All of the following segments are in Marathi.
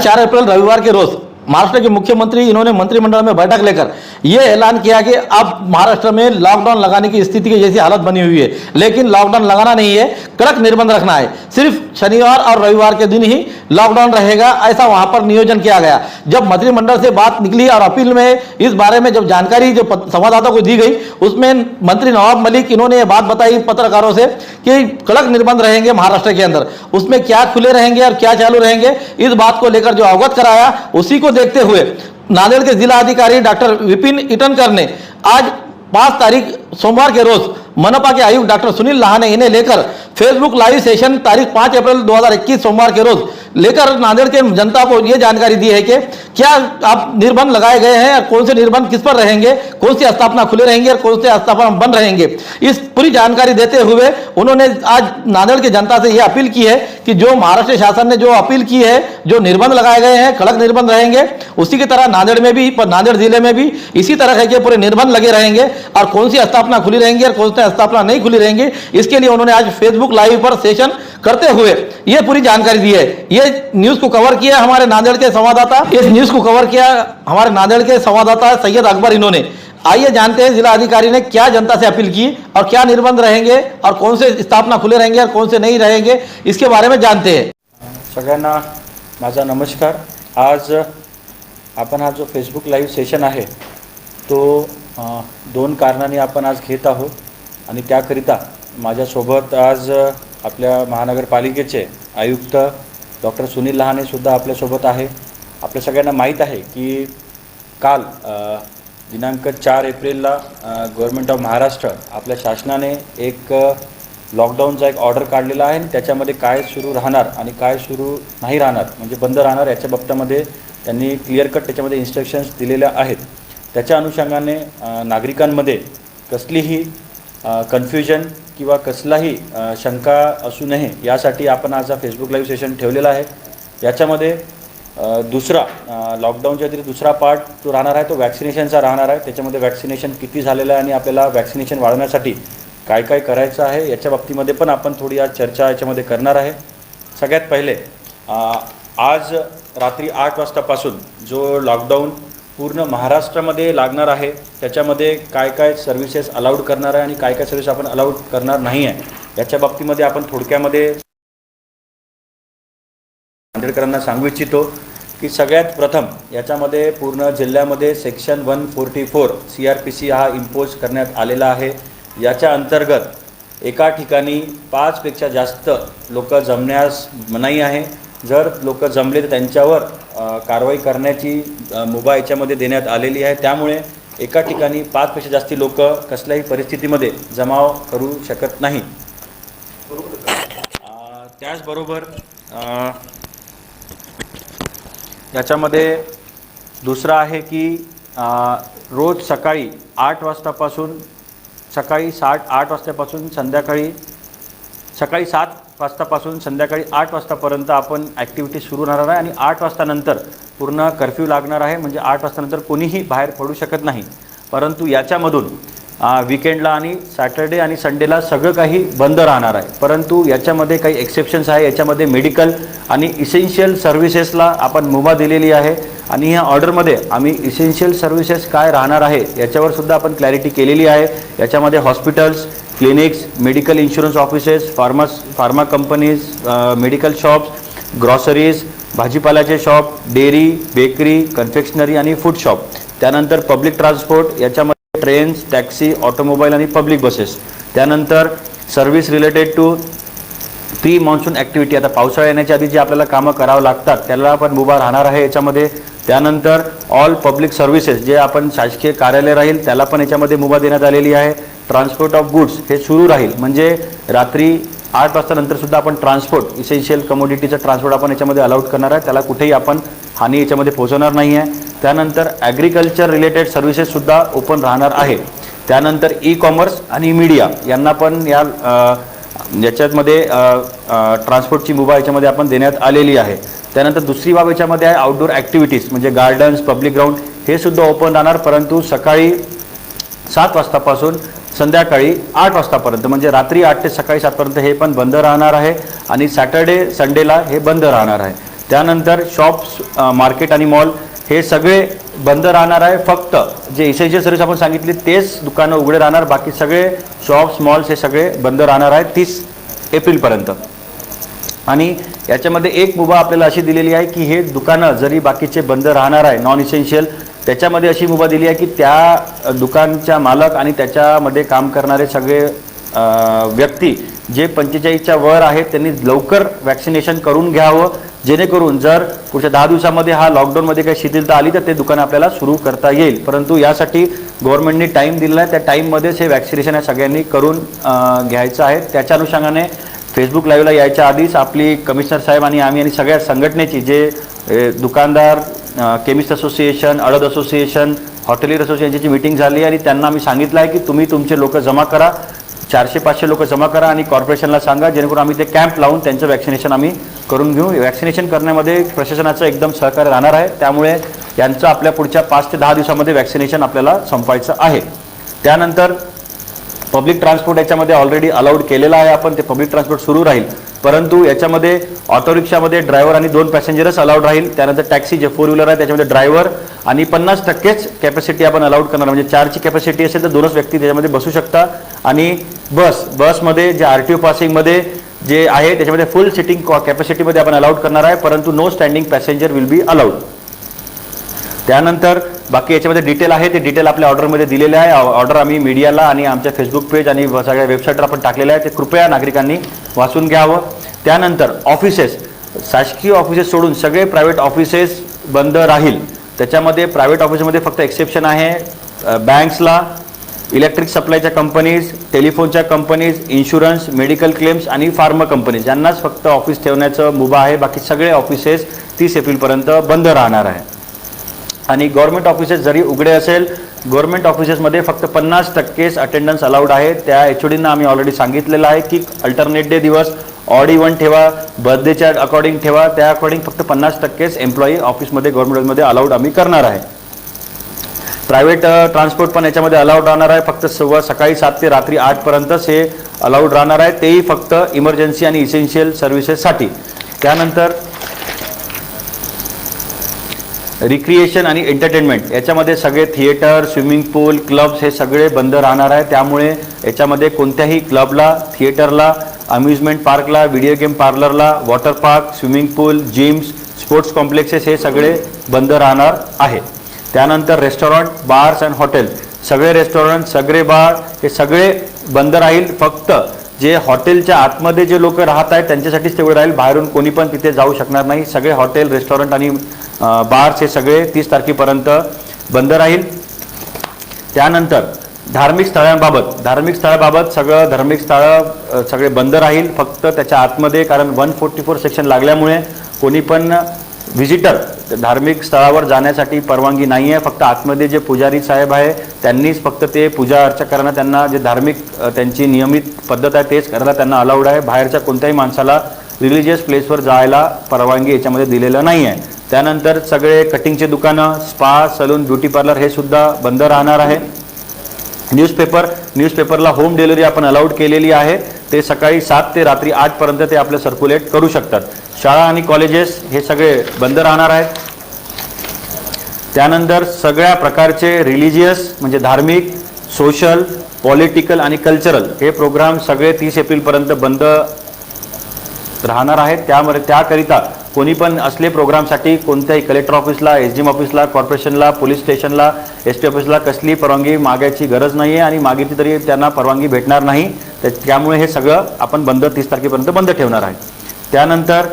4 अप्रैल रविवार के रोज महाराष्ट्र के मुख्यमंत्री इन्होंने मंत्रिमंडल में बैठक लेकर यह ऐलान किया कि अब महाराष्ट्र में लॉकडाउन लगाने की स्थिति की जैसी हालत बनी हुई है, लेकिन लॉकडाउन लगाना नहीं है, कड़क निर्बंध रखना है। सिर्फ शनिवार और रविवार के दिन ही लॉकडाउन रहेगा, ऐसा वहां पर नियोजन किया गया। जब मंत्रिमंडल से बात निकली और अपील में इस बारे में जब जानकारी जो संवाददाताओं को दी गई, उसमें मंत्री नवाब मलिक इन्होंने ये बात बताई पत्रकारों से कि कड़क निर्बंध रहेंगे महाराष्ट्र के अंदर। उसमें क्या खुले रहेंगे और क्या चालू रहेंगे, इस बात को लेकर जो अवगत कराया, उसी को देखते हुए नांदेड़ के जिला अधिकारी डॉक्टर विपिन इटनकर ने आज 5 तारीख सोमवार के रोज मनपा के आयुक्त डॉक्टर सुनील लाहाने इन्हें लेकर फेसबुक लाइव सेशन तारीख 5 अप्रैल 2021 सोमवार के रोज लेकर नांदेड़ के जनता को यह जानकारी दी है कि क्या आप निर्बंध लगाए गए हैं और कौन से निर्बंध किस पर रहेंगे, कौन सी स्थापना खुले रहेंगे और कौन से स्थापना बंद रहेंगे। इस पूरी जानकारी देते हुए उन्होंने आज नांदेड़ की जनता से यह अपील की है कि जो महाराष्ट्र शासन ने जो अपील की है, जो निर्बंध लगाए गए हैं कड़क निर्बंध रहेंगे, उसी की तरह नांदेड़ में भी, नांदेड़ जिले में भी इसी तरह के पूरे निर्बंध लगे रहेंगे और कौन सी स्थापना खुली रहेंगी और कौन सी स्थापना नहीं खुली रहेंगी, इसके लिए उन्होंने आज फेसबुक लाइव पर सेशन करते हुए यह पूरी जानकारी दी है। ये न्यूज को कवर किया हमारे नांदेड़ के संवाददाता, इस न्यूज को कवर किया हमारे नांदेड़ के संवाददाता सैयद अकबर इन्होंने। आइए जानते हैं जिला अधिकारी ने क्या जनता से अपील की और क्या निर्बंध रहेंगे और कौन से स्थापना खुले रहेंगे और कौन से नहीं रहेंगे, इसके बारे में जानते हैं। सगळ्यांना माझा नमस्कार। आज आपण हा जो फेसबुक लाईव्ह सेशन आहे तो 2 कारणांनी आपण आज घेत आहोत आणि त्याकरिता माझ्यासोबत आज आपल्या महानगरपालिकेचे आयुक्त डॉक्टर सुनील लहाने सुद्धा आपल्यासोबत आहे। आपल्या सगळ्यांना माहीत आहे की काल दिनांक 4 एप्रिलला गव्हर्नमेंट ऑफ महाराष्ट्र आपल्या शासनाने एक लॉकडाऊनचा एक ऑर्डर काढलेला आहे आणि त्याच्यामध्ये काय सुरू राहणार आणि काय सुरू नाही राहणार म्हणजे बंद राहणार याच्या बाबतीमध्ये त्यांनी क्लिअर कट त्याच्यामध्ये इन्स्ट्रक्शन्स दिलेल्या आहेत। त्याच्या अनुषंगाने नागरिकांमध्ये कसलीही कन्फ्युजन किंवा कसलाही शंका असू नये यासाठी आपण आज फेसबुक लाईव्ह सेशन ठेवलेला आहे। याच्यामध्ये दुसरा लॉकडाऊनच्या व्यतिरिक्त दुसरा पार्ट जो राहणार आहे तो वॅक्सिनेशनचा राहणार आहे। त्याच्यामध्ये वॅक्सिनेशन किती झालेलं आहे आणि आपल्याला वॅक्सिनेशन वाढवण्यासाठी काय काय करायचं आहे याच्या बाबतीमध्ये पण आपण थोडी आज चर्चा याच्यामध्ये करणार आहे। सगळ्यात पहिले आज रात्री 8 वाजतापासून जो लॉकडाऊन पूर्ण महाराष्ट्रामध्ये लागणार आहे त्याच्यामध्ये काय काय सर्व्हिसेस अलाउड करणार आहे आणि काय काय सर्व्हिस आपण अलाउड करणार नाही आहे याच्या बाबतीमध्ये आपण थोडक्यामध्ये नांदेडकरांना सांगू इच्छितो की सगळ्यात प्रथम याच्यामध्ये पूर्ण जिल्ह्यामध्ये सेक्शन 144 CRPC हा इम्पोज करण्यात आलेला आहे। याच्या अंतर्गत एका ठिकाणी 5 पेक्षा जास्त लोक जमण्यास मनाई आहे। जर लोक जमले तर त्यांच्यावर कारवाई करण्याची मुभा याच्यामध्ये देण्यात आलेली आहे। त्यामुळे एका ठिकाणी 5 पेक्षा जास्त लोक कसल्याही परिस्थितीमध्ये जमाव करू शकत नाही। त्याचबरोबर याच्यामध्ये दुसरा आहे की रोज सकाळी 8 वाजतापासून सकाळी 8 वाजतापासून सकाळी 7 वाजतापासून संध्याकाळी 8 वाजतापर्यंत आपण ॲक्टिव्हिटी सुरू राहणार आहे आणि 8 वाजतानंतर पूर्ण कर्फ्यू लागणार आहे। म्हणजे 8 वाजतानंतर कोणीही बाहेर पडू शकत नाही। परंतु याच्यामधून वीकेंडला आणि सॅटर्डे आणि संडेला सगळं काही बंद राहणार आहे। परंतु याच्यामध्ये काही एक्सेप्शन्स आहे। याच्यामध्ये मेडिकल आणि इसेन्शियल सर्व्हिसेसला आपण मुभा दिलेली आहे आणि ह्या ऑर्डरमध्ये आम्ही इसेन्शियल सर्व्हिसेस काय राहणार आहे याच्यावर सुद्धा आपण क्लॅरिटी केलेली आहे। याच्यामध्ये hospitals, clinics, medical insurance offices, pharma companies, medical shops, groceries, भाजीपाल्याचे शॉप, डेअरी, बेकरी, कन्फेक्शनरी आणि फूड शॉप। त्यानंतर पब्लिक ट्रान्सपोर्ट याच्यामध्ये ट्रेन्स, टॅक्सी, ऑटोमोबाईल आणि पब्लिक बसेस। त्यानंतर service related to pre monsoon activity, आता पावसाळा येण्याच्या आधी जे आपल्याला कामं करावं लागतात त्याला पण मुभा राहणार आहे याच्यामध्ये। त्यानंतर ऑल पब्लिक सर्व्हिसेस जे आपण शासकीय कार्यालय राहील त्याला पण याच्यामध्ये मुभा देण्यात आलेली आहे। ट्रान्सपोर्ट ऑफ गुड्स हे सुरू राहील, म्हणजे रात्री 8 वाजतानंतर सुद्धा आपण ट्रान्सपोर्ट इसेन्शियल कमोडिटीचं ट्रान्सपोर्ट आपण याच्यामध्ये अलाउड करणार आहे, त्याला कुठेही आपण हानी याच्यामध्ये पोहोचवणार नाही आहे। त्यानंतर ॲग्रिकल्चर रिलेटेड सर्व्हिसेससुद्धा ओपन राहणार आहे। त्यानंतर ई कॉमर्स आणि मीडिया यांना पण याच्यामध्ये ट्रान्सपोर्टची मुभा याच्यामध्ये आपण देण्यात आलेली आहे। त्यानंतर दुसरी बाब याच्यामध्ये आहे आउटडोर ॲक्टिव्हिटीज म्हणजे गार्डन्स, पब्लिक ग्राउंड हे सुद्धा ओपन राहणार, परंतु सकाळी 7 वाजतापासून संध्याकाळी 8 वाजतापर्यंत म्हणजे रात्री 8 ते सकाळी 7 पर्यंत हे पण बंद राहणार आहे आणि सॅटर्डे संडेला हे बंद राहणार आहे। त्यानंतर शॉप्स, मार्केट आणि मॉल हे सगळे बंद राहणार आहे. फक्त जे इसेन्शियल सर्व्हिस आपण सांगितली तेच दुकानं उघडे राहणार. बाकी सगळे शॉप्स, मॉल्स हे सगळे बंद राहणार आहेत 30 एप्रिलपर्यंत. आणि याच्यामध्ये एक मुभा आपल्याला अशी दिलेली आहे की हे दुकानं जरी बाकीचे बंद राहणार आहे नॉन इसेन्शियल, त्याच्यामध्ये अशी मुभा दिली आहे की त्या दुकानच्या मालक आणि त्याच्यामध्ये काम करणारे सगळे व्यक्ती जे 45च्या वर आहेत त्यांनी लवकर वॅक्सिनेशन करून घ्यावं, जेणेकरून जर पुढच्या 10 दिवसामध्ये हा लॉकडाऊनमध्ये काही शिथिलता आली तर ते दुकान आपल्याला सुरू करता येईल. परंतु यासाठी गव्हर्नमेंटने टाईम दिलेला आहे, त्या टाईममध्येच हे वॅक्सिनेशन या सगळ्यांनी करून घ्यायचं आहे. त्याच्या अनुषंगाने फेसबुक लाईव्हला यायच्या आधीच आपली कमिशनर साहेब आणि आम्ही आणि सगळ्या संघटनेची जे दुकानदार, केमिस्ट असोसिएशन, अडद असोसिएशन, हॉटेलियर असोसिएशनची मीटिंग झाली आणि त्यांना आम्ही सांगितलं आहे की तुम्ही तुमचे लोक जमा करा, 400-500 लोक जमा करा आणि कॉर्पोरेशनला सांगा, जेणेकरून आम्ही ते कॅम्प लावून त्यांचं वॅक्सिनेशन आम्ही करून घेऊ. वॅक्सिनेशन करण्यामध्ये प्रशासनाचं एकदम सहकार्य राहणार आहे. त्यामुळे यांचं आपल्या पुढच्या 5 ते 10 दिवसामध्ये वॅक्सिनेशन आपल्याला संपवायचं आहे. त्यानंतर पब्लिक ट्रान्सपोर्ट याच्यामध्ये ऑलरेडी अलाउड केलेलं आहे आपण, ते पब्लिक ट्रान्सपोर्ट सुरू राहील. परंतु याच्यामध्ये ऑटो रिक्षामध्ये ड्रायव्हर आणि 2 पॅसेंजरच अलाउड राहील. त्यानंतर टॅक्सी जे 4 व्हीलर आहे त्याच्यामध्ये ड्रायव्हर आणि 50%च कॅपॅसिटी आपण अलाउड करणार. म्हणजे 4ची कॅपॅसिटी असेल तर 2च व्यक्ती त्याच्यामध्ये बसू शकता. आणि बसमध्ये जे RTO पासिंगमध्ये जे आहे त्याच्यामध्ये फुल सिटिंग कॅपॅसिटीमध्ये आपण अलाउड करणार आहे, परंतु no standing passenger will be allowed. त्यानंतर बाकी याच्यामध्ये डिटेल आहे, ते डिटेल आपल्या ऑर्डरमध्ये दिलेले आहे. ऑर्डर आम्ही मीडियाला आणि आमच्या फेसबुक पेज आणि सगळ्या वेबसाईटवर आपण टाकलेलं आहे, ते कृपया नागरिकांनी वाचून घ्यावं. त्यानंतर ऑफिसेस, शासकीय ऑफिसेस सोडून सगळे प्रायव्हेट ऑफिसेस बंद राहील. त्याच्यामध्ये प्रायव्हेट ऑफिसमध्ये फक्त एक्सेप्शन आहे बँक्सला, इलेक्ट्रिक सप्लायच्या कंपनीज, टेलिफोनच्या कंपनीज, इन्शुरन्स, मेडिकल क्लेम्स आणि फार्मा कंपनीज यांनाच फक्त ऑफिस ठेवण्याचं मुभा आहे. बाकी सगळे ऑफिसेस 30 एप्रिलपर्यंत बंद राहणार आहे. आणि गव्हर्नमेंट ऑफिसेस जरी उघडे असेल, गव्हर्नमेंट ऑफिसेसमध्ये फक्त 50% अटेंडन्स अलाउड आहे. त्या HODना आम्ही ऑलरेडी सांगितलेलं आहे की अल्टरनेट डे दिवस ऑड इव्हन ठेवा, बर्थडेच्या अकॉर्डिंग ठेवा, त्या अकॉर्डिंग फक्त 50%च एम्प्लॉई ऑफिसमध्ये गव्हर्नमेंटमध्ये अलाउड आम्ही करणार आहे. प्रायव्हेट ट्रान्सपोर्ट पण याच्यामध्ये अलाउड राहणार आहे. फक्त सकाळी 7 ते रात्री 8 पर्यंतच हे अलाउड राहणार आहे, तेही फक्त इमर्जन्सी आणि इसेन्शियल सर्व्हिसेससाठी. त्यानंतर रिक्रिएशन आणि एंटरटेनमेंट याच्यामध्ये सगळे थिएटर, स्विमिंग पूल, क्लब्स हे सगळे बंद राहणार आहे. त्यामुळे याच्यामध्ये कोणत्याही क्लबला, थिएटरला, अम्युजमेंट पार्कला, व्हिडिओ गेम पार्लरला, water park, swimming pool, gyms, sports complexes हे सगळे बंद राहणार आहे. त्यानंतर रेस्टॉरंट, बार्स अँड हॉटेल, सगळे रेस्टॉरंट, सगळे बार हे सगळे बंद राहील. फक्त जे हॉटेलच्या आतमध्ये जे लोक राहत आहेत त्यांच्यासाठीच तेवढे राहील, बाहेरून कोणी पण तिथे जाऊ शकणार नाही. सगळे हॉटेल, रेस्टॉरंट आणि बार्स हे सगळे 30 तारखेपर्यंत बंद राहील. त्यानंतर धार्मिक स्थळाबाबत सगळं धार्मिक स्थळं सगळे बंद राहील. फक्त त्याच्या आतमध्ये, कारण 144 सेक्शन लागल्यामुळे कोणी पण व्हिजिटर धार्मिक स्थळावर जाण्यासाठी परवानगी नाही आहे. फक्त आतमध्ये जे पुजारी साहेब आहे त्यांनीच फक्त ते पूजा अर्चा करणं, त्यांना जे धार्मिक त्यांची नियमित पद्धत आहे तेच करायला त्यांना अलाउड आहे. बाहेरच्या कोणत्याही माणसाला रिलिजियस प्लेसवर जायला परवानगी याच्यामध्ये दिलेलं नाही आहे. त्यानंतर सगळे कटिंगचे दुकानं, स्पा, सलून, ब्युटी पार्लर हे सुद्धा बंद राहणार आहे. न्यूजपेपरला होम डिलिव्हरी आपण अलाउड केलेली आहे, ते सकाळी 7 ते रात्री 8 पर्यंत ते आपलं सर्क्युलेट करू शकतात. शाळा आणि कॉलेजेस हे सगळे बंद राहणार आहेत. त्यानंतर सगळ्या प्रकारचे रिलिजियस म्हणजे धार्मिक, सोशल, पॉलिटिकल आणि कल्चरल हे प्रोग्राम सगळे 30 एप्रिलपर्यंत बंद राहणार आहेत. त्याकरिता कोणी पण असले प्रोग्रामसाठी कोणत्याही कलेक्टर ऑफिसला, SDM ऑफिसला, कॉर्पोरेशनला, पोलीस स्टेशनला, ST ऑफिसला कसली परवानगी मागायची गरज नाही आहे आणि मागितली तरी त्यांना परवानगी भेटणार नाही. त्यामुळे हे सगळं आपण बंद 30 तारखेपर्यंत बंद ठेवणार आहे. त्यानंतर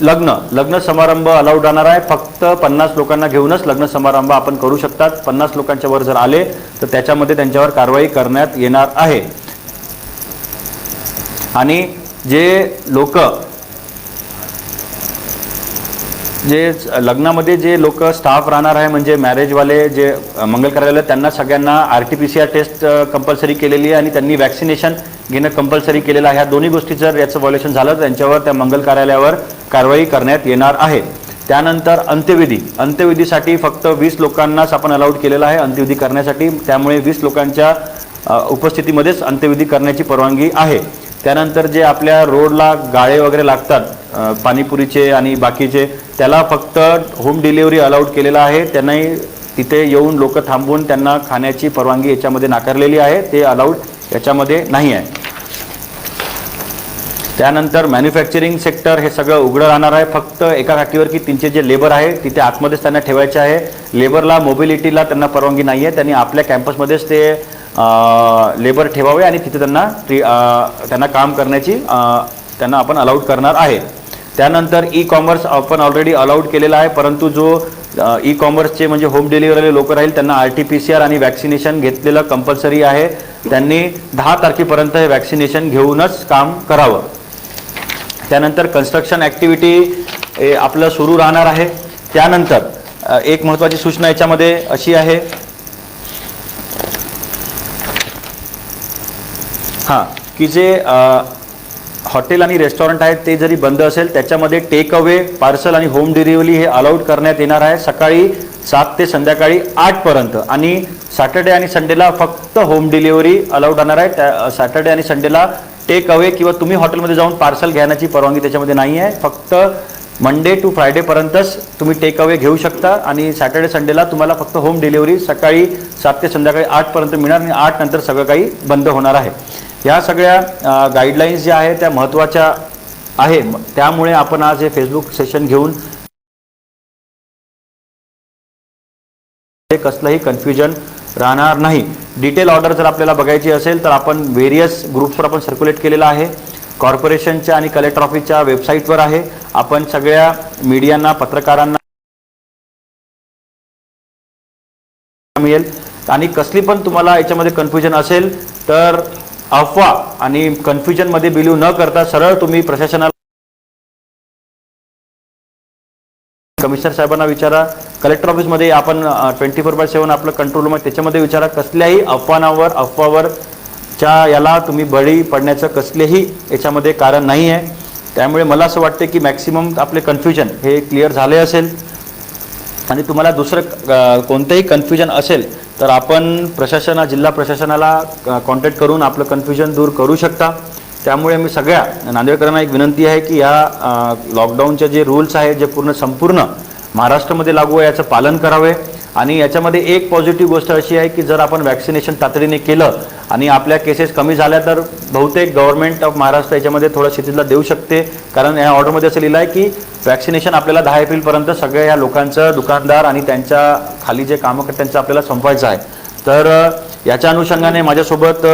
लग्न समारंभ अलाउड राहणार आहे. फक्त 50 लोकांना घेऊनच लग्न समारंभ आपण करू शकतात. 50 लोकांच्या वर जर आले तर त्याच्यामध्ये त्यांच्यावर कारवाई करण्यात येणार आहे. आणि जे लोक लग्नामध्ये जे लोक स्टाफ राहणार आहे म्हणजे मॅरेजवाले जे मंगल कार्यालय त्यांना सगळ्यांना RT-PCR टेस्ट कंपल्सरी केलेली आहे आणि त्यांनी वॅक्सिनेशन घेणं कंपल्सरी केलेलं आहे. ह्या दोन्ही गोष्टी जर याचं व्हायोलेशन झालं तर त्यांच्यावर त्या मंगल कार्यालयावर कारवाई करण्यात येणार आहे. त्यानंतर अंत्यविधीसाठी फक्त 20 लोकांनाच आपण अलाउड केलेलं आहे अंत्यविधी करण्यासाठी. त्यामुळे 20 लोकांच्या उपस्थितीमध्येच अंत्यविधी करण्याची परवानगी आहे. त्यानंतर जे आपल्या रोडला गाळे वगैरे लागतात पाणीपुरीचे आणि बाकीचे, त्याला फक्त होम डिलिव्हरी अलाउड केलेला आहे. त्यांनाही तिथे येऊन लोक थांबवून त्यांना खाण्याची परवानगी याच्यामध्ये नाकारलेली आहे. ते अलाउड याच्यामध्ये नाही आहे. त्यानंतर मॅन्युफॅक्चरिंग सेक्टर हे सगळं उघडं राहणार आहे. फक्त एका खाटीवर की त्यांचे जे लेबर आहे तिथे आतमध्येच त्यांना ठेवायचे आहे. लेबरला मोबिलिटीला त्यांना परवानगी नाही आहे. त्यांनी आपल्या कॅम्पसमध्येच ते लेबर ठेवावे आणि तिथे त्यांना काम करण्याची त्यांना आपण अलाउड करणार आहे. त्यानंतर ई कॉमर्स आपण ऑलरेडी अलाउड केलेला आहे, परंतु जो ई कॉमर्सचे म्हणजे होम डिलिव्हरीवाले लोक राहील त्यांना RT-PCR आणि वॅक्सिनेशन घेतलेलं कंपल्सरी आहे. त्यांनी 10 तारखेपर्यंत हे वॅक्सिनेशन घेऊनच काम करावं. त्यानंतर कन्स्ट्रक्शन ॲक्टिव्हिटी आपलं सुरू राहणार आहे. त्यानंतर एक महत्त्वाची सूचना याच्यामध्ये अशी आहे की जे हॉटेल आणि रेस्टॉरंट आहेत ते जरी बंद असेल त्याच्यामध्ये टेक अवे, पार्सल आणि होम डिलिव्हरी हे अलाउड करण्यात येणार आहे. सकाळी 7 ते संध्याकाळी 8 पर्यंत आणि सॅटर्डे आणि संडेला फक्त होम डिलिव्हरी अलाउड राहणार आहे. त्या सॅटर्डे आणि संडेला टेक अवे किंवा तुम्ही हॉटेलमध्ये जाऊन पार्सल घेण्याची परवानगी त्याच्यामध्ये नाही आहे. फक्त मंडे टू फ्रायडेपर्यंतच तुम्ही टेक अवे घेऊ शकता आणि सॅटर्डे संडेला तुम्हाला फक्त होम डिलिव्हरी सकाळी 7 ते संध्याकाळी 8 पर्यंत मिळणार आणि 8 नंतर सगळं काही बंद होणार आहे. या सगळ्या गाईडलाईन्स ज्या आहेत त्या महत्त्वाच्या आहे. त्यामुळे आपण आज हे फेसबुक सेशन घेऊन कसलंही कन्फ्युजन राहणार नाही. डिटेल ऑर्डर जर आपल्याला बघायची असेल तर आपण व्हेरियस ग्रुप्सवर आपण सर्क्युलेट केलेला आहे. कॉर्पोरेशनच्या आणि कलेक्टर ऑफिसच्या वेबसाईटवर आहे. आपण सगळ्या मीडियांना, पत्रकारांना मिळेल. आणि कसली पण तुम्हाला याच्यामध्ये कन्फ्युजन असेल तर अफवा आणि कन्फ्युजनमध्ये बिलीव न करता सरळ तुम्ही प्रशासनाला, कमिशनर साहेबांना विचारा. कलेक्टर ऑफिसमध्ये आपण 24/7 आपलं कंट्रोल रूम आहे त्याच्यामध्ये विचारा. कसल्याही अफवांच्या याला तुम्ही बळी पडण्याचं कसलेही याच्यामध्ये कारण नाही आहे. त्यामुळे मला असं वाटते की मॅक्सिमम आपले कन्फ्युजन हे क्लिअर झाले असेल. आणि तुम्हाला दुसरं कोणतंही कन्फ्युजन असेल तर आपण जिल्हा प्रशासनाला कॉन्टॅक्ट करून आपलं कन्फ्युजन दूर करू शकता. त्यामुळे मी सगळ्या नांदेडकरांना एक विनंती आहे की या लॉकडाऊनचे जे रूल्स आहेत जे संपूर्ण महाराष्ट्रामध्ये लागू आहे याचं पालन करावे. आणि याच्यामध्ये एक पॉझिटिव्ह गोष्ट अशी आहे की जर आपण वॅक्सिनेशन तातडीने केलं आणि आपल्या केसेस कमी झाल्या तर बहुतेक गव्हर्नमेंट ऑफ महाराष्ट्र याच्यामध्ये थोडं शिथिलता देऊ शकते. कारण या ऑर्डरमध्ये असं लिहिलं आहे की वॅक्सिनेशन आपल्याला 10 एप्रिलपर्यंत सगळ्या या लोकांचं, दुकानदार आणि त्यांच्या खाली जे कामं करतात त्यांचं आपल्याला संपवायचं आहे. तर याच्या अनुषंगाने माझ्यासोबत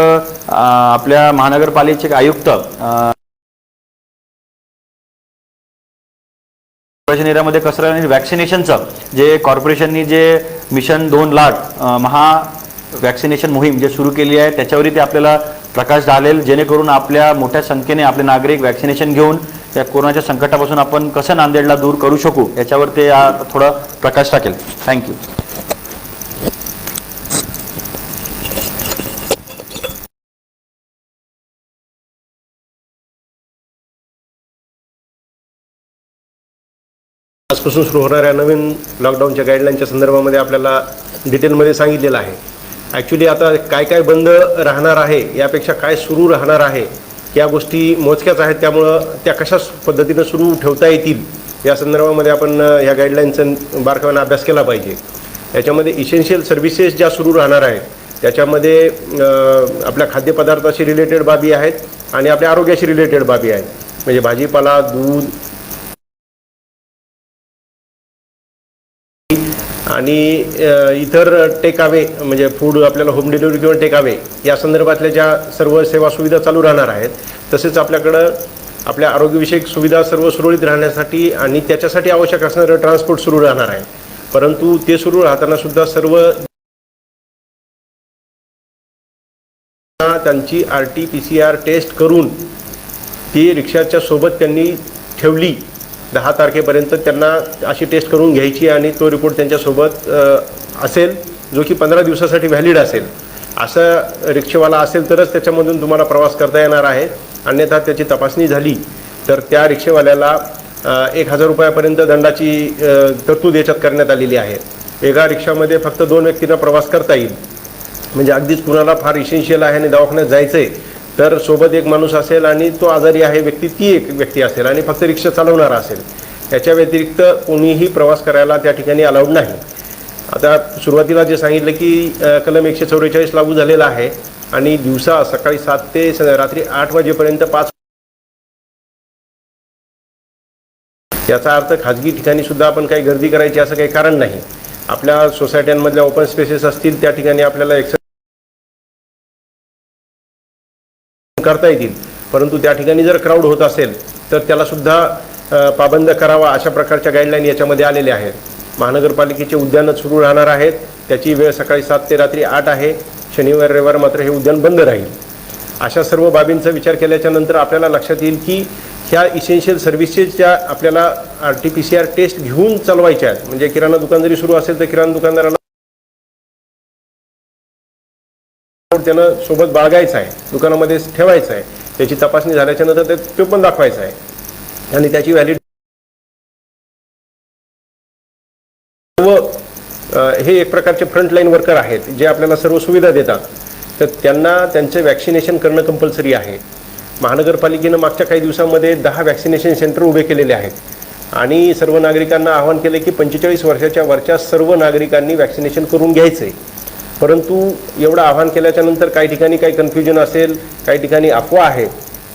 आपल्या महानगरपालिकेचे आयुक्त एरियामध्ये कसं आणि वॅक्सिनेशनचं जे कॉर्पोरेशननी जे मिशन 2 लाख महा वॅक्सिनेशन मोहीम जे सुरू केली आहे त्याच्यावरही ते आपल्याला प्रकाश डालेल, जेणेकरून आपल्या मोठ्या संख्येने आपले नागरिक वॅक्सिनेशन घेऊन या कोरोनाच्या संकटापासून आपण कसं नांदेडला दूर करू शकू याच्यावर ते थोडं प्रकाश टाकेल. थँक्यू. आजपासून सुरू होणाऱ्या नवीन लॉकडाऊनच्या गाईडलाईनच्या संदर्भामध्ये आपल्याला डिटेलमध्ये सांगितलेलं आहे. ॲक्च्युली आता काय काय बंद राहणार आहे यापेक्षा काय सुरू राहणार आहे या गोष्टी मोजक्याच आहेत. त्यामुळं त्या कशा पद्धतीनं सुरू ठेवता येतील या संदर्भामध्ये आपण ह्या गाईडलाईनचा बारकाईने अभ्यास केला पाहिजे. याच्यामध्ये इसेन्शियल सर्व्हिसेस ज्या सुरू राहणार आहेत त्याच्यामध्ये आपल्या खाद्यपदार्थाशी रिलेटेड बाबी आहेत आणि आपल्या आरोग्याशी रिलेटेड बाबी आहेत. म्हणजे भाजीपाला, दूध आणि इतर टेकअवे म्हणजे फूड आपल्याला होम डिलिव्हरी किंवा टेकअवे या संदर्भातल्या ज्या सर्व सेवा सुविधा चालू राहणार आहेत. तसेच आपल्याकडं आपल्या आरोग्यविषयक सुविधा सर्व सुरळीत राहण्यासाठी आणि त्याच्यासाठी आवश्यक असणारं ट्रान्सपोर्ट सुरू राहणार आहे. परंतु ते सुरू राहताना सुद्धा सर्व त्यांची RT-PCR टेस्ट करून ती रिक्षाच्या सोबत त्यांनी ठेवली. 10 तारखेपर्यंत त्यांना अशी टेस्ट करून घ्यायची आणि तो रिपोर्ट त्यांच्यासोबत असेल जो की 15 दिवसासाठी व्हॅलिड असेल. असं रिक्षेवाला असेल तरच त्याच्यामधून तुम्हाला प्रवास करता येणार आहे. अन्यथा त्याची तपासणी झाली तर त्या रिक्षेवाल्याला 1000 रुपयापर्यंत दंडाची तरतूद याच्यात करण्यात आलेली आहे. एका रिक्षामध्ये फक्त 2 व्यक्तींना प्रवास करता येईल. म्हणजे अगदीच कुणाला फार इसेन्शियल आहे आणि दवाखान्यात जायचं आहे तर सोबत एक माणूस असेल आणि तो आजारी आहे व्यक्ती, ती एक व्यक्ती असेल आणि फक्त रिक्षा चालवणारा असेल. याच्या व्यतिरिक्त कोणीही प्रवास करायला त्या ठिकाणी अलाउड नाही. आता सुरुवातीला जे सांगितलं की कलम 144 लागू झालेला आहे आणि दिवसा सकाळी 7 ते रात्री 8 वाजेपर्यंत 5. याचा अर्थ खाजगी ठिकाणी सुद्धा आपण काही गर्दी करायची असं काही कारण नाही. आपल्या सोसायट्यांमधल्या ओपन स्पेसेस असतील त्या ठिकाणी आपल्याला करता येतील, परंतु त्या ठिकाणी जर क्राऊड होत असेल तर त्याला सुद्धा पाबंद करावा अशा प्रकारच्या गाईडलाईन याच्यामध्ये आलेल्या आहेत. महानगरपालिकेचे उद्यानं सुरू राहणार आहेत. त्याची वेळ सकाळी 7 ते रात्री 8 आहे. शनिवार रविवार मात्र हे उद्यान बंद राहील. अशा सर्व बाबींचा विचार केल्याच्या नंतर आपल्याला लक्षात येईल की ह्या इसेन्शियल सर्व्हिसेसच्या आपल्याला RT-PCR टेस्ट घेऊन चालवायच्या आहेत. म्हणजे किराणा दुकान जरी सुरू असेल तर किराणा दुकानदाराला त्यानं सोबत बाळगायचं आहे, दुकानामध्ये ठेवायचं आहे. त्याची तपासणी झाल्याच्या नंतर ते पण दाखवायचं आहे आणि त्याची व्हॅलिड हे एक प्रकारचे फ्रंटलाईन वर्कर आहेत जे आपल्याला सर्व सुविधा देतात. तर त्यांना त्यांचे वॅक्सिनेशन करणं कंपल्सरी आहे. महानगरपालिकेनं मागच्या काही दिवसांमध्ये 10 वॅक्सिनेशन सेंटर उभे केलेले आहेत आणि सर्व नागरिकांना आवाहन केले की 45 वर्षाच्या वरच्या सर्व नागरिकांनी वॅक्सिनेशन करून घ्यायचं आहे. परंतु एवढं आवाहन केल्याच्या नंतर काही ठिकाणी काही कन्फ्युजन असेल, काही ठिकाणी अफवा आहे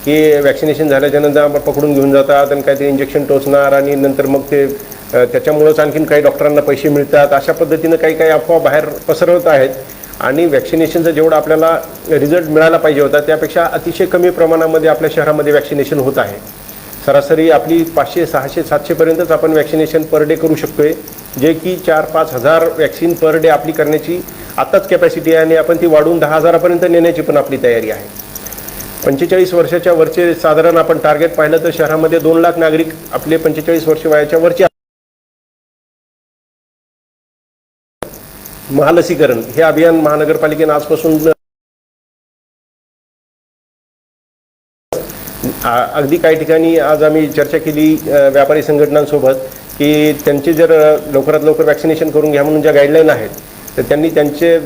की वॅक्सिनेशन झाल्याच्या नंतर आपण पकडून घेऊन जातात आणि काहीतरी इंजेक्शन टोचणार आणि नंतर मग ते त्याच्यामुळंच आणखीन काही डॉक्टरांना पैसे मिळतात, अशा पद्धतीनं काही अफवा बाहेर पसरवत आहेत. आणि वॅक्सिनेशनचा जेवढा आपल्याला रिझल्ट मिळाला पाहिजे होता त्यापेक्षा अतिशय कमी प्रमाणामध्ये आपल्या शहरामध्ये वॅक्सिनेशन होत आहे. सरासरी आपली 500, 600, 700पर्यंतच आपण वॅक्सिनेशन पर डे करू शकतो आहे, जे की 4-5 हजार वॅक्सिन पर डे आपली करण्याची आत्ताच कॅपॅसिटी आहे आणि आपण ती वाढवून 10,000पर्यंत नेण्याची पण आपली तयारी आहे. 45 वर्षाच्या वरचे साधारण आपण टार्गेट पाहिलं तर शहरामध्ये 2 लाख नागरिक आपले 45 वर्ष वयाच्या वरचे. महालसीकरण हे अभियान महानगरपालिकेने आजपासून अगदी काही ठिकाणी आज आम्ही चर्चा केली व्यापारी संघटनांसोबत की त्यांचे जर लवकरात लवकर वॅक्सिनेशन करून घ्या म्हणून ज्या गाईडलाईन आहेत तर त्यांनी त्यांचे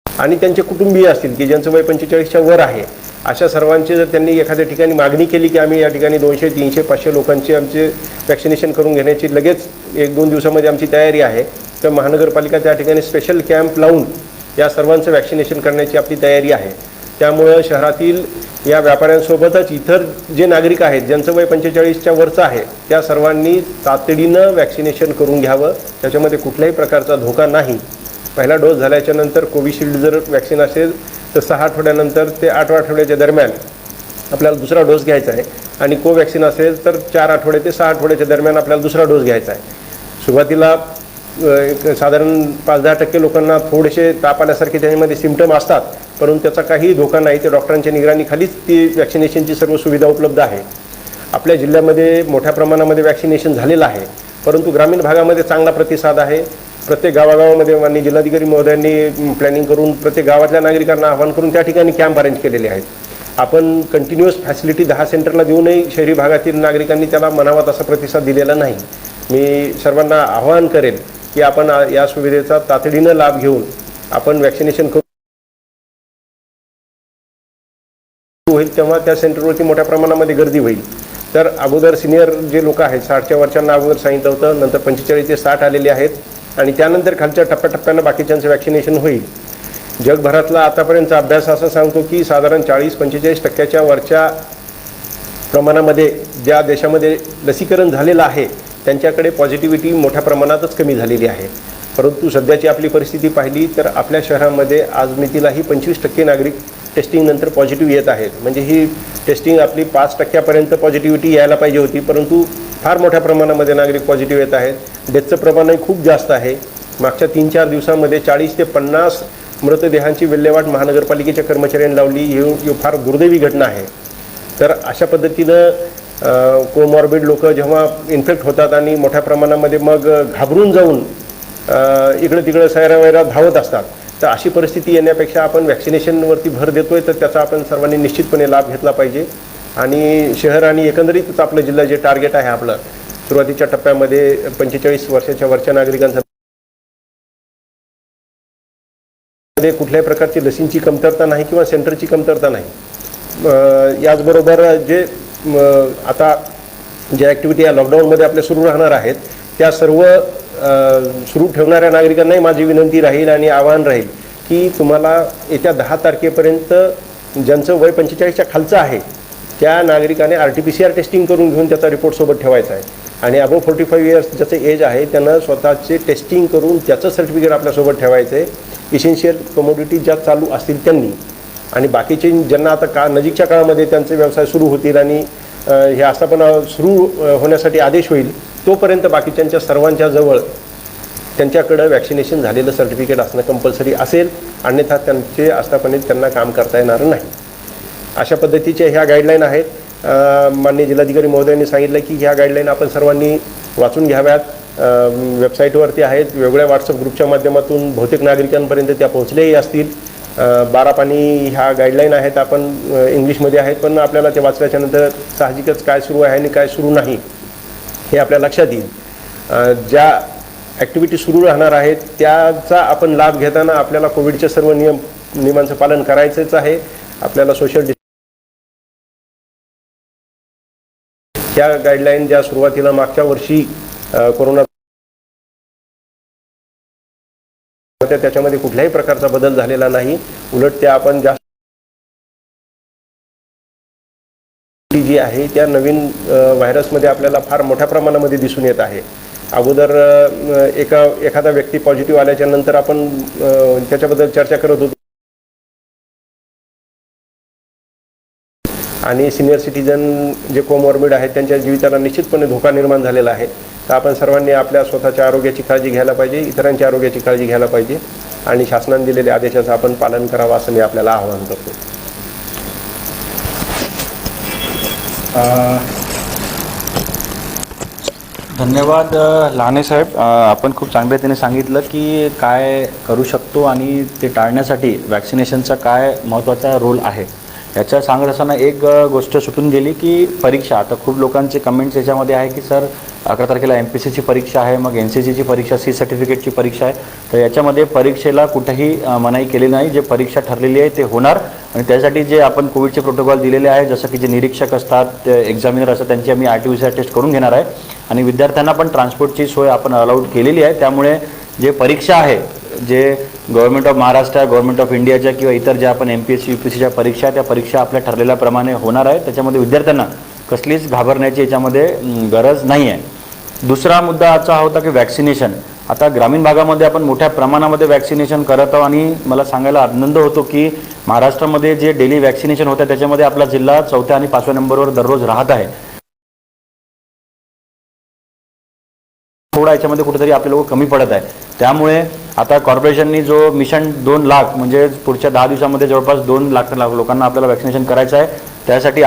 आणि त्यांचे कुटुंबीय असतील की ज्यांचं वय 45च्या वर आहे, अशा सर्वांचे जर त्यांनी एखाद्या ठिकाणी मागणी केली की आम्ही या ठिकाणी 200, 300, 500 लोकांचे आमचे वॅक्सिनेशन करून घेण्याची लगेच 1-2 दिवसामध्ये आमची तयारी आहे, तर महानगरपालिका त्या ठिकाणी स्पेशल कॅम्प लावून या सर्वांचं वॅक्सिनेशन करण्याची आपली तयारी आहे. त्यामुळं शहरातील या व्यापाऱ्यांसोबतच इतर जे नागरिक आहेत ज्यांचं वय 45च्या वरचं आहे त्या सर्वांनी तातडीनं वॅक्सिनेशन करून घ्यावं. त्याच्यामध्ये कुठल्याही प्रकारचा धोका नाही. पहिला डोस झाल्याच्या नंतर कोविशिल्ड जर वॅक्सिन असेल तर 6 आठवड्यानंतर ते 8 आठवड्याच्या दरम्यान आपल्याला दुसरा डोस घ्यायचा आहे आणि कोवॅक्सिन असेल तर 4 आठवडे ते 6 आठवड्याच्या दरम्यान आपल्याला दुसरा डोस घ्यायचा आहे. सुरुवातीला साधारण 5-10% लोकांना थोडेसे ताप आल्यासारखे त्याच्यामध्ये सिम्पटम असतात, परंतु त्याचा काही धोका नाही. ते डॉक्टरांच्या निगराणीखालीच ती वॅक्सिनेशनची सर्व सुविधा उपलब्ध आहे. आपल्या जिल्ह्यामध्ये मोठ्या प्रमाणामध्ये वॅक्सिनेशन झालेलं आहे, परंतु ग्रामीण भागामध्ये चांगला प्रतिसाद आहे. प्रत्येक गावागावामध्ये माननीय जिल्हाधिकारी महोदयांनी प्लॅनिंग करून प्रत्येक गावातल्या नागरिकांना आवाहन करून त्या ठिकाणी कॅम्प अरेंज केलेले आहेत. आपण कंटिन्युअस फॅसिलिटी 10 सेंटरला देऊनही शहरी भागातील नागरिकांनी त्याला म्हणावा तसा प्रतिसाद दिलेला नाही. मी सर्वांना आवाहन करेन की आपण या सुविधेचा तातडीनं लाभ घेऊन आपण वॅक्सिनेशन करू होईल तेव्हा त्या सेंटरवरती मोठ्या प्रमाणामध्ये गर्दी होईल. तर अगोदर सिनियर जे लोक आहेत 60च्या वरच्यांना अगोदर सांगितलं होतं, नंतर 45 ते 60 आलेले आहेत आणि त्यानंतर खालच्या टप्प्याटप्प्यानं बाकीच्यांचं वॅक्सिनेशन होईल. जगभरातला आतापर्यंतचा अभ्यास असा सांगतो की साधारण 40-45% वरच्या प्रमाणामध्ये ज्या देशामध्ये लसीकरण झालेलं आहे त्यांच्याकडे पॉझिटिव्हिटी मोठ्या प्रमाणातच कमी झालेली आहे. परंतु सध्याची आपली परिस्थिती पाहिली तर आपल्या शहरामध्ये आज मितीलाही 25% नागरिक टेस्टिंगनंतर पॉझिटिव्ह येत आहेत. म्हणजे ही टेस्टिंग आपली 5% पॉझिटिव्हिटी यायला पाहिजे होती, परंतु फार मोठ्या प्रमाणामध्ये नागरिक पॉझिटिव्ह येत आहेत. डेथचं प्रमाणही खूप जास्त आहे. मागच्या 3-4 दिवसामध्ये 40 ते 50 मृतदेहांची विल्हेवाट महानगरपालिकेच्या कर्मचाऱ्यांनी लावली. ही फार दुर्दैवी घटना आहे. तर अशा पद्धतीनं कोमॉर्बिड लोक जेव्हा इन्फेक्ट होतात आणि मोठ्या प्रमाणामध्ये मग घाबरून जाऊन इकडं तिकडं सैरावैरा धावत असतात, तर अशी परिस्थिती येण्यापेक्षा आपण वॅक्सिनेशनवरती भर देतोय तर त्याचा आपण सर्वांनी निश्चितपणे लाभ घेतला पाहिजे. आणि शहर आणि एकंदरीतच आपलं जिल्हा जे टार्गेट आहे आपलं सुरुवातीच्या टप्प्यामध्ये 45 वर्षाच्या वरच्या नागरिकांचा मध्ये कुठल्याही प्रकारची लसींची कमतरता नाही किंवा सेंटरची कमतरता नाही. याचबरोबर जे आता ज्या ॲक्टिव्हिटी या लॉकडाऊनमध्ये आपल्या सुरू राहणार आहेत त्या सर्व सुरू ठेवणाऱ्या नागरिकांनाही माझी विनंती राहील आणि आवाहन राहील की तुम्हाला येत्या 10 तारखेपर्यंत ज्यांचं वय 45च्या खालचं आहे त्या नागरिकाने RT-PCR टेस्टिंग करून घेऊन त्याचा रिपोर्ट सोबत ठेवायचा आहे आणि अबव 45 इयर्स ज्याचं एज आहे त्यांना स्वतःचे टेस्टिंग करून त्याचं सर्टिफिकेट आपल्यासोबत ठेवायचं आहे. इसेन्शियल कमोडिटी ज्या चालू असतील त्यांनी आणि बाकीचे ज्यांना आता नजीकच्या काळामध्ये त्यांचे व्यवसाय सुरू होतील आणि हे आस्थापना सुरू होण्यासाठी आदेश होईल तोपर्यंत बाकीच्यांच्या सर्वांच्या जवळ त्यांच्याकडं वॅक्सिनेशन झालेलं सर्टिफिकेट असणं कंपल्सरी असेल, अन्यथा त्यांचे आस्थापनेत त्यांना काम करता येणार नाही. अशा पद्धतीचे ह्या गाईडलाईन आहेत. माननीय जिल्हाधिकारी महोदयांनी सांगितलं की ह्या गाईडलाईन आपण सर्वांनी वाचून घ्याव्यात. वेबसाईटवरती आहेत, वेगवेगळ्या व्हॉट्सअप ग्रुपच्या माध्यमातून बहुतेक नागरिकांपर्यंत त्या पोहोचल्याही असतील. 12 पानी ह्या गाईडलाईन आहेत, आपण इंग्लिशमध्ये आहेत, पण आपल्याला ते वाचल्याच्या नंतर साहजिकच काय सुरू आहे आणि काय सुरू नाही हे आपल्या लक्षात येईल. ज्या ॲक्टिव्हिटी सुरू राहणार आहेत त्याचा आपण लाभ घेताना आपल्याला कोविडचे सर्व नियमांचं पालन करायचंच आहे. आपल्याला सोशल ह्या गाईडलाईन ज्या सुरुवातीला मागच्या वर्षी कोरोना त्याच्यामध्ये कुठल्याही प्रकारचा बदल झालेला नाही. उलट त्या आपण जास्त जी आहे त्या नवीन व्हायरसमध्ये आपल्याला फार मोठ्या प्रमाणामध्ये दिसून येत आहे. अगोदर एखादा व्यक्ती पॉझिटिव्ह आल्याच्या नंतर आपण त्याच्याबद्दल चर्चा करत होतो आणि सिनियर सिटीजन जे कोमॉर्बिड आहेत त्यांच्या जीविताला निश्चितपणे धोका निर्माण झालेला आहे. तर आपण सर्वांनी आपल्या स्वतःच्या आरोग्याची काळजी घ्यायला पाहिजे, इतरांच्या आरोग्याची काळजी घ्यायला पाहिजे आणि शासनाने दिलेल्या आदेशाचं आपण पालन करावं असं मी आपल्याला आवाहन करतो. धन्यवाद लहाने साहेब. आपण खूप चांगल्या रीतीने सांगितलं की काय करू शकतो आणि ते टाळण्यासाठी वॅक्सिनेशनचा काय महत्त्वाचा रोल आहे. याच्या सांगत असताना एक गोष्ट सुटून गेली की परीक्षा. आता खूप लोकांचे कमेंट्स याच्यामध्ये आहे की सर 11 तारखेला MPSCची परीक्षा आहे, मग NCCची परीक्षा, C सर्टिफिकेटची परीक्षा आहे. तर याच्यामध्ये परीक्षेला कुठेही मनाई केली नाही. जे परीक्षा ठरलेली आहे ते होणार आणि त्यासाठी जे आपण कोविडचे प्रोटोकॉल दिलेले आहे, जसं की जे निरीक्षक असतात, एक्झामिनर असतात, त्यांची आम्ही RT-PCR टेस्ट करून घेणार आहे आणि विद्यार्थ्यांना पण ट्रान्सपोर्टची सोय आपण अलाउड केलेली आहे. त्यामुळे जे परीक्षा आहे, जे government of Maharashtra, government of इंडियाच्या किंवा इतर ज्या आपण MPSC UPSCच्या परीक्षा आहे त्या परीक्षा आपल्या ठरलेल्याप्रमाणे होणार आहे. त्याच्यामध्ये विद्यार्थ्यांना कसलीच घाबरण्याची याच्यामध्ये गरज नाही आहे. दुसरा मुद्दा आजचा हा होता की वॅक्सिनेशन. आता ग्रामीण भागामध्ये आपण मोठ्या प्रमाणामध्ये वॅक्सिनेशन करत आहोत आणि मला सांगायला आनंद होतो की महाराष्ट्रामध्ये जे डेली वॅक्सिनेशन होतं त्याच्यामध्ये आपला जिल्हा 4थ्या आणि 5व्या नंबरवर दररोज राहत आहे. थोडा याच्यामध्ये कुठेतरी आपले लोक कमी पडत आहे. त्यामुळे आता कॉर्पोरेशननी जो मिशन 2 लाख म्हणजे पुढच्या 10 दिवसामध्ये जवळपास 2 लाख लोकांना आपल्याला वॅक्सिनेशन करायचं आहे. त्यासाठी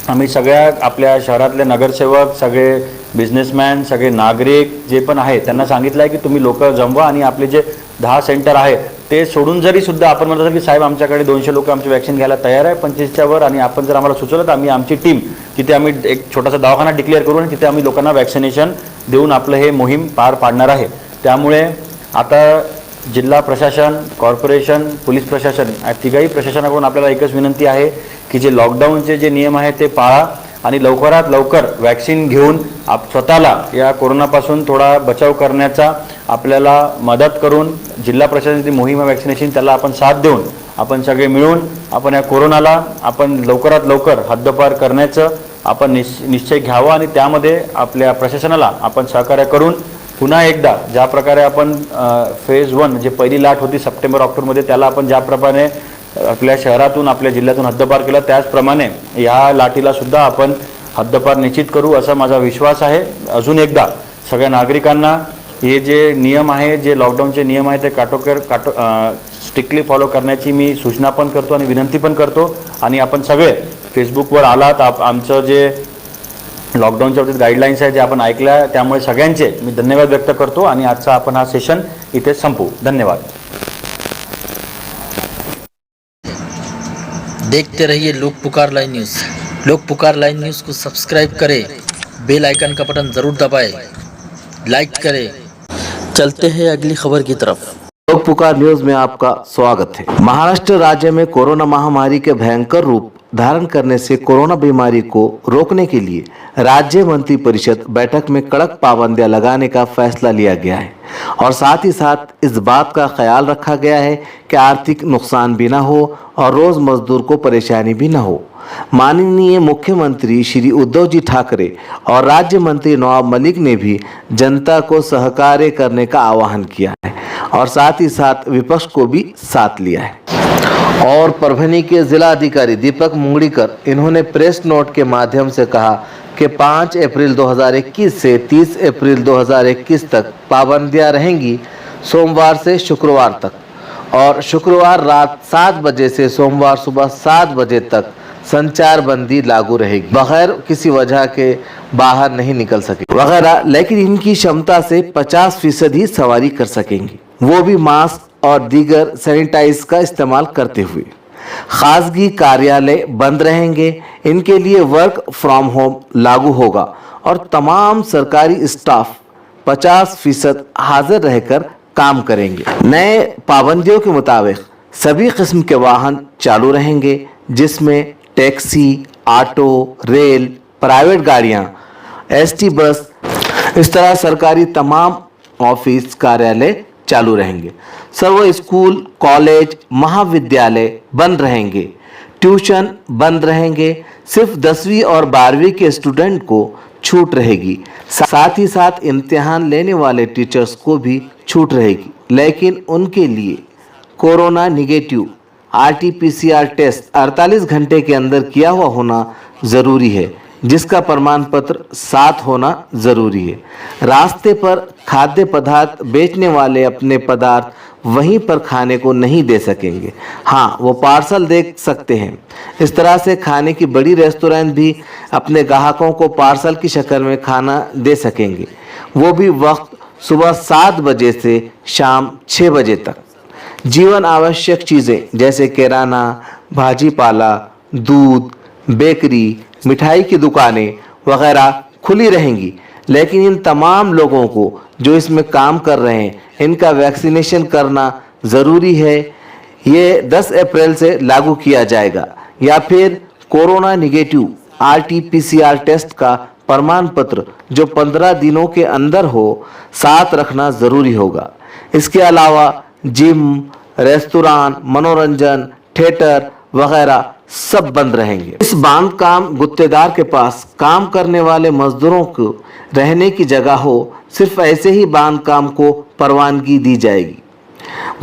आम्ही सगळ्या आपल्या शहरातले नगरसेवक, सगळे बिझनेसमॅन, सगळे नागरिक जे पण आहे त्यांना सांगितलं आहे की तुम्ही लोक जमवा आणि आपले जे 10 सेंटर आहे ते सोडून जरी सुद्धा आपण म्हणतो की साहेब आमच्याकडे 200 लोक आमची वॅक्सिन घ्यायला तयार आहे 25च्या वर आणि आपण जर आम्हाला सुचवलं तर आमची टीम तिथे आम्ही एक छोटासा दवाखाना डिक्लेअर करू आणि तिथे आम्ही लोकांना वॅक्सिनेशन देऊन आपलं हे मोहीम पार पाडणार आहे. त्यामुळे आता जिल्हा प्रशासन, कॉर्पोरेशन, पोलीस प्रशासन या तिघाही प्रशासनाकडून आपल्याला एकच विनंती आहे की जे लॉकडाऊनचे जे नियम आहेत ते पाळा आणि लवकरात लवकर वॅक्सिन घेऊन स्वतःला या कोरोनापासून थोडा बचाव करण्याचा आपल्याला मदत करून जिल्हा प्रशासनाची मोहीम वॅक्सिनेशन त्याला आपण साथ देऊन आपण सगळे मिळून आपण या कोरोनाला आपण लवकरात लवकर हद्दपार करण्याचं आपण निश्चय घ्यावा आणि त्यामध्ये आपल्या प्रशासनाला आपण सहकार्य करून पुन्हा एकदा ज्या प्रकारे आपण फेज 1 जे पहिली लाट होती सप्टेंबर-ऑक्टोबरमध्ये त्याला आपण ज्याप्रमाणे आपल्या शहरातून आपल्या जिल्ह्यातून हद्दपार केला त्याचप्रमाणे या लाटीला सुद्धा आपण हद्दपार निश्चित करू असा माझा विश्वास आहे. अजून एकदा सगळ्या नागरिकांना हे जे नियम आहे, जे लॉकडाऊनचे नियम आहे ते स्ट्रिक्टली फॉलो करण्याची मी सूचना पण करतो आणि विनंती पण करतो. आणि आपण सगळे फेसबुकवर आलात, आमचं जे लॉकडाऊनच्या बाबतीत गाईडलाईन्स आहे जे आपण ऐकल्या त्यामुळे सगळ्यांचे मी धन्यवाद व्यक्त करतो आणि आजचा आपण हा सेशन इथे संपवू. धन्यवाद. देखते रहिए लोक पुकार लाइव न्यूज़. लोक पुकार लाइव न्यूज़ को सब्सक्राइब करें, बेल आइकन का बटन ज़रूर दबाएं, लाइक करें. चलते हैं अगली खबर की तरफ. लोक पुकार न्यूज में आपका स्वागत है। महाराष्ट्र राज्य में कोरोना महामारी के भयंकर रूप धारण करने से कोरोना बीमारी को रोकने के लिए राज्य मंत्री परिषद बैठक में कड़क पाबंदियां लगाने का फैसला लिया गया है और साथ ही साथ इस बात का ख्याल रखा गया है कि आर्थिक नुकसान भी न हो और रोज मजदूर को परेशानी भी न हो। माननीय मुख्यमंत्री श्री उद्धव जी ठाकरे और राज्य मंत्री नवाब मलिक ने भी जनता को सहकार्य करने का आह्वान किया है और साथ ही साथ विपक्ष को भी साथ लिया है। और परभनी के जिला अधिकारी दीपक मुंगड़ीकर इन्होंने प्रेस नोट के माध्यम से कहा कि 5 अप्रैल 2021 से 30 अप्रैल 2021 तक पाबंदियां रहेंगी, सोमवार से शुक्रवार तक, और शुक्रवार रात 7 बजे से सोमवार सुबह 7 बजे तक संचार बंदी लागू रहेगी, बगैर किसी वजह के बाहर नहीं निकल सके वगैरह। लेकिन इनकी क्षमता से 50% ही सवारी कर सकेंगी, वो भी मास्क और दीगर सैनिटाइज का इस्तेमाल करते हुए। खासगी कार्यालय बंद रहेंगे, इनके लिए वर्क फ्रॉम होम लागू होगा और तमाम सरकारी स्टाफ 50% हाजिर रहकर काम करेंगे। नए पाबंदियों के मुताबिक सभी किस्म के वाहन चालू रहेंगे, जिसमें टैक्सी, ऑटो, रेल, प्राइवेट गाड़ियां, एसटी बस, इस तरह सरकारी तमाम ऑफिस कार्यालय चालू रहेंगे। सर्व स्कूल, कॉलेज, महाविद्यालय बंद रहेंगे, ट्यूशन बंद रहेंगे, सिर्फ 10वीं और 12वीं के स्टूडेंट को छूट रहेगी। साथ ही साथ इम्तिहान लेने वाले टीचर्स को भी छूट रहेगी, लेकिन उनके लिए कोरोना निगेटिव RT-PCR टेस्ट 48 घंटे के अंदर किया हुआ होना ज़रूरी है, जिसका प्रमाण पत्र साथ होना ज़रूरी है। रास्ते पर खाद्य पदार्थ बेचने वाले अपने पदार्थ वहीं पर खाने को नहीं दे सकेंगे। हाँ, वो पार्सल दे सकते हैं। इस तरह से खाने की बड़ी रेस्टोरेंट भी अपने ग्राहकों को पार्सल की शक्ल में खाना दे सकेंगे, वो भी वक्त सुबह 7 बजे से शाम 6 बजे तक। जीवन आवश्यक चीज़ें जैसे किराना, भाजी पाला, दूध, बेकरी, मिठाई की दुकानें वगैरह खुली रहेंगी, लेकिन इन तमाम लोगों को जो इसमें काम कर रहे हैं, इनका वैक्सीनेशन करना ज़रूरी है। ये 10 अप्रैल से लागू किया जाएगा, या फिर कोरोना निगेटिव RT-PCR टेस्ट का प्रमाण पत्र जो 15 दिनों के अंदर हो साथ रखना ज़रूरी होगा। इसके अलावा जिम, रेस्तुरां, मनोरंजन, थिएटर वगैरह सब बंद रहेंगे। इस बांध काम गुत्तेदार के पास काम करने वाले मजदूरों को रहने की जगह हो, सिर्फ ऐसे ही बांध काम को परवानगी दी जाएगी।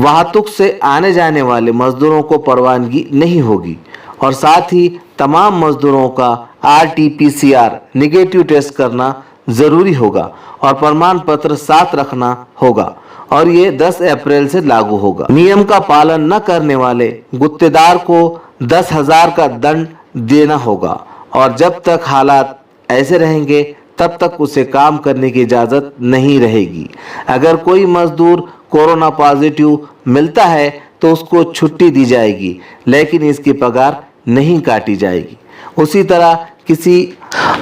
वाहतुक से आने जाने वाले मजदूरों को परवानगी नहीं होगी और साथ ही तमाम मजदूरों का RT-PCR निगेटिव टेस्ट करना ज़रूरी होगा और प्रमाण पत्र साथ रखना होगा, और ये 10 अप्रैल से लागू होगा। नियम का पालन न करने वाले गुत्तेदार को 10,000 का दंड देना होगा और जब तक हालात ऐसे रहेंगे तब तक उसे काम करने की इजाज़त नहीं रहेगी। अगर कोई मजदूर कोरोना पॉजिटिव मिलता है तो उसको छुट्टी दी जाएगी, लेकिन इसकी पगार नहीं काटी जाएगी। उसी तरह किसी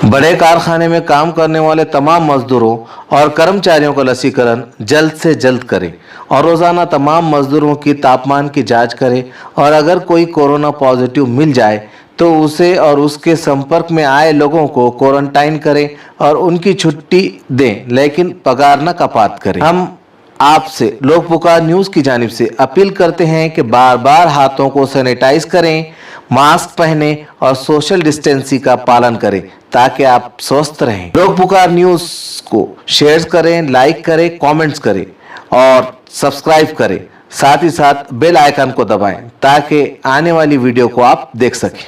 बड़े कारखाने में काम करने वाले तमाम मजदूरों और कर्मचारियों का लसीकरण जल्द से जल्द करें और रोज़ाना तमाम मजदूरों की तापमान की जांच करें, और अगर कोई कोरोना पॉजिटिव मिल जाए तो उसे और उसके संपर्क में आए लोगों को क्वारंटाइन करें और उनकी छुट्टी दें, लेकिन पगार न कपात करें। हम आपसे लोक पुकार न्यूज़ की जानिब से अपील करते हैं कि बार बार हाथों को सैनिटाइज करें, मास्क पहने और सोशल डिस्टेंसिंग का पालन करें ताकि आप स्वस्थ रहें। लोक पुकार न्यूज़ को शेयर करें, लाइक करें, कमेंट्स करें और सब्सक्राइब करें। साथ ही साथ बेल आइकन को दबाएं ताकि आने वाली वीडियो को आप देख सकें।